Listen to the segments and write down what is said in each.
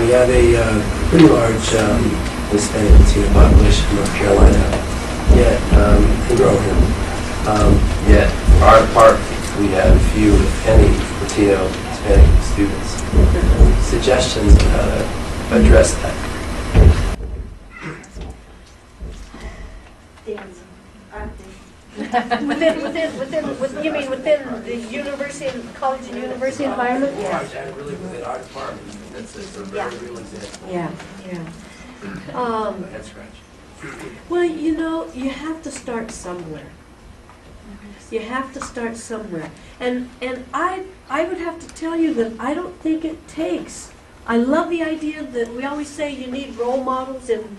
We have a pretty large Hispanic Latino population in North Carolina, yet growing. Yet for our department, we have few, if any, Latino Hispanic students. Suggestions on how to address that? within the university and college and university environment? Yeah. Really within our department. That's a very real example. Yeah. Head scratch. Well, you know, you have to start somewhere. You have to start somewhere. And I would have to tell you that I don't think it takes. I love the idea that we always say you need role models in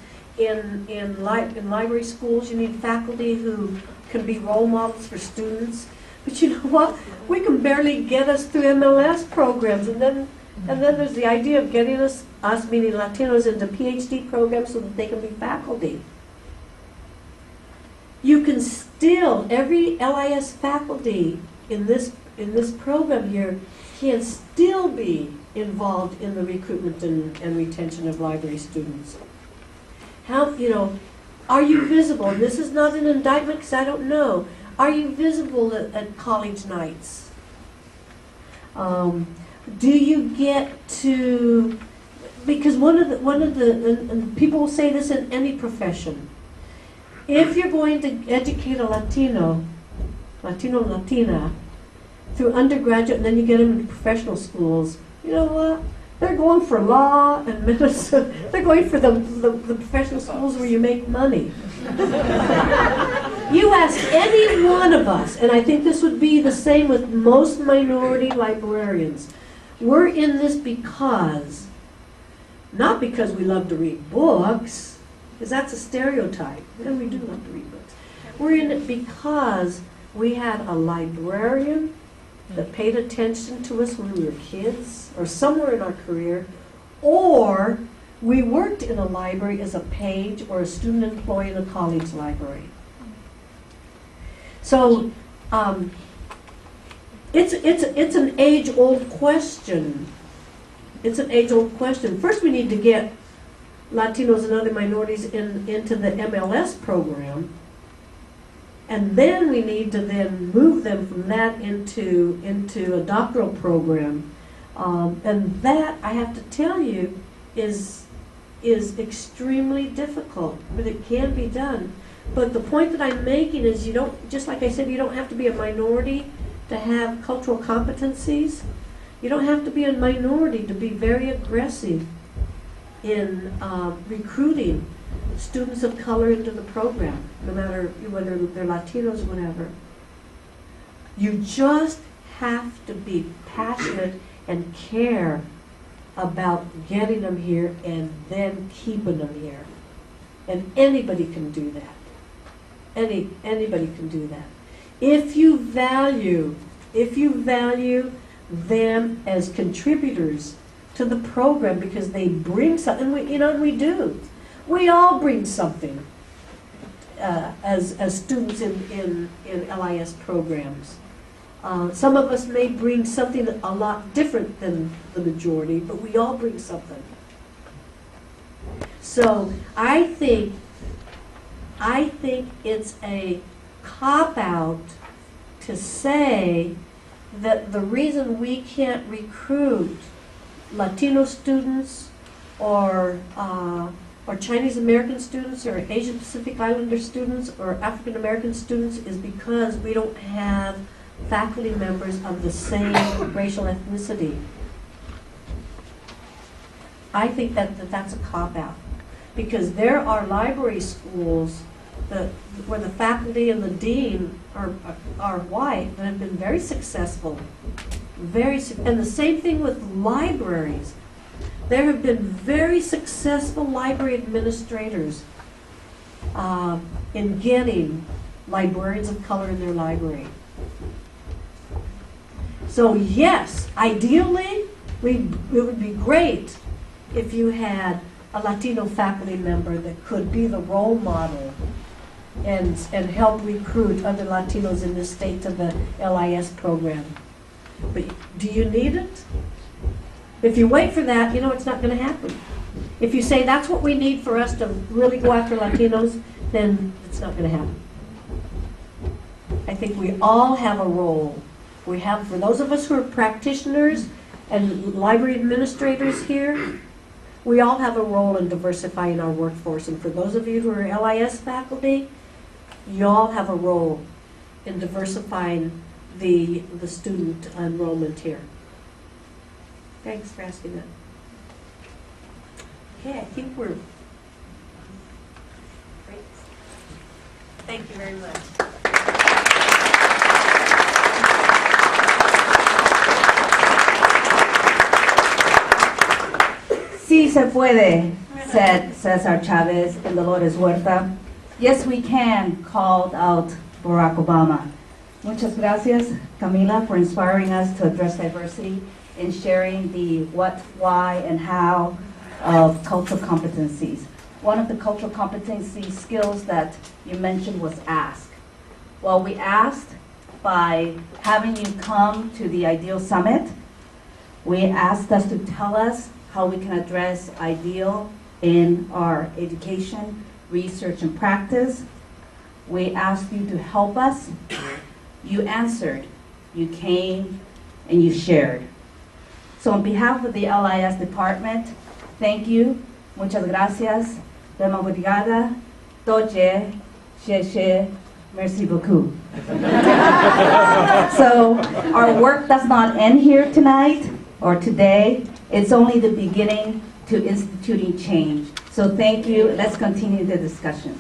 library schools. You need faculty who can be role models for students. But you know what? We can barely get us through MLS programs, and then there's the idea of getting us meaning Latinos, into PhD programs so that they can be faculty. You can still, every LIS faculty in this program here can still be involved in the recruitment and retention of library students. How, you know, are you visible? And this is not an indictment because I don't know. Are you visible at college nights? Do you get to, because one of the and people will say this in any profession. If you're going to educate a Latino, Latina, through undergraduate, and then you get them into professional schools, you know what? They're going for law and medicine. They're going for the professional schools where you make money. You ask any one of us, and I think this would be the same with most minority librarians. We're in this because, not because we love to read books, because that's a stereotype, and we do love to read books. We're in it because we had a librarian that paid attention to us when we were kids, or somewhere in our career, or we worked in a library as a page or a student employee in a college library. So it's an age-old question. It's an age-old question. First, we need to get Latinos and other minorities into the MLS program, and then we need to then move them from that into a doctoral program, and that, I have to tell you, is extremely difficult, but it can be done. But the point that I'm making is, you don't, just like I said, you don't have to be a minority to have cultural competencies. You don't have to be a minority to be very aggressive in recruiting students of color into the program, no matter whether they're Latinos or whatever. You just have to be passionate and care about getting them here and then keeping them here. And anybody can do that. Anybody can do that. If you value them as contributors to the program because they bring something, and we do. We all bring something as students in LIS programs. Some of us may bring something a lot different than the majority, but we all bring something. So I think it's a cop-out to say that the reason we can't recruit Latino students or Chinese American students or Asian Pacific Islander students or African American students is because we don't have faculty members of the same racial ethnicity. I think that's a cop-out, because there are library schools where the faculty and the dean are white that have been very successful. And the same thing with libraries. There have been very successful library administrators in getting librarians of color in their library. So yes, ideally, it would be great if you had a Latino faculty member that could be the role model and help recruit other Latinos in the state to the LIS program. But do you need it? If you wait for that, you know it's not going to happen. If you say that's what we need for us to really go after Latinos, then it's not going to happen. I think we all have a role. We have, for those of us who are practitioners and library administrators here, we all have a role in diversifying our workforce. And for those of you who are LIS faculty, you all have a role in diversifying the student enrollment here. Thanks for asking that. Okay, I think we're great. Thank you very much. Sí se puede, said Cesar Chavez in Dolores Huerta. Yes, we can, called out Barack Obama. Muchas gracias, Camila, for inspiring us to address diversity and sharing the what, why, and how of cultural competencies. One of the cultural competency skills that you mentioned was ask. Well, we asked by having you come to the iDEALS Summit. We asked us to tell us how we can address iDEAL in our education, research, and practice. We asked you to help us. You answered. You came and you shared. So on behalf of the LIS department, thank you. Muchas gracias. Dema obrigada. Toche. Xie. Merci beaucoup. So our work does not end here tonight or today. It's only the beginning to instituting change. So thank you. Let's continue the discussion.